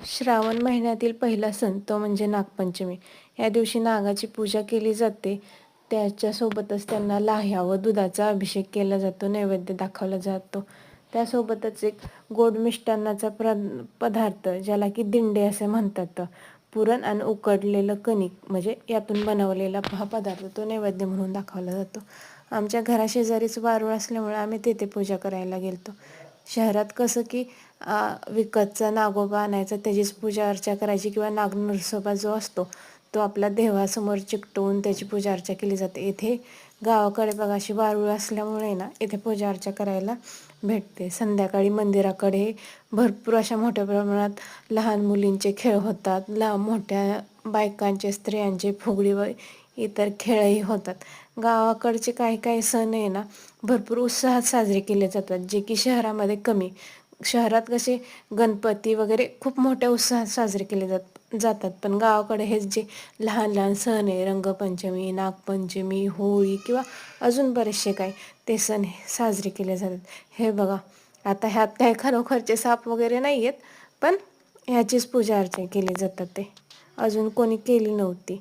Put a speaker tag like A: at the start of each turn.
A: श्रावण महिन्यातील पहिला सण तो म्हणजे नागपंचमी. या दिवशी नागाची पूजा केली जाते. त्याच्यासोबतच त्यांना लाह्या व दुधाचा अभिषेक केला जातो, नैवेद्य दाखवला जातो. त्यासोबतच एक गोड मिष्टान्नाचा पदार्थ ज्याला की दिंडे असे म्हणतात, पुरण आणि उकडलेलं कणिक म्हणजे यातून बनवलेला हा पदार्थ तो नैवेद्य म्हणून दाखवला जातो. आमच्या घराशेजारीच वारूळ असल्यामुळे आम्ही तेथे पूजा करायला गेलतो. शहरात कसं की विकतचा नागोबा आणायचा, त्याचीच पूजा अर्चा करायची किंवा नागनरसोबा जो असतो तो आपल्या देवासमोर चिकटवून त्याची पूजा अर्चा केली जाते. इथे गावाकडे बघा अशी वारूळ असल्यामुळे ना इथे पूजा अर्चा करायला भेटते. संध्याकाळी मंदिराकडे भरपूर अशा मोठ्या प्रमाणात लहान मुलींचे खेळ होतात, मोठ्या बायकांचे, स्त्रियांचे फुगडी व इतर खेळही होतात. गावाकडचे काही काही सण आहे ना भरपूर उत्साहात साजरे केले जातात, जे की शहरामध्ये कमी. शहरात कसे गणपती वगैरे खूप मोठ्या उत्साहात साजरे केले जातात, पण गावाकडे हेच जे लहान लहान सण आहे, रंगपंचमी, नागपंचमी, होळी किंवा अजून बरेचसे काही ते सण साजरे केले जातात. हे बघा, आता ह्यात काही खरोखरचे साप वगैरे नाही आहेत, पण ह्याचीच पूजा अर्चा केली जातात. ते अजून कोणी केली नव्हती.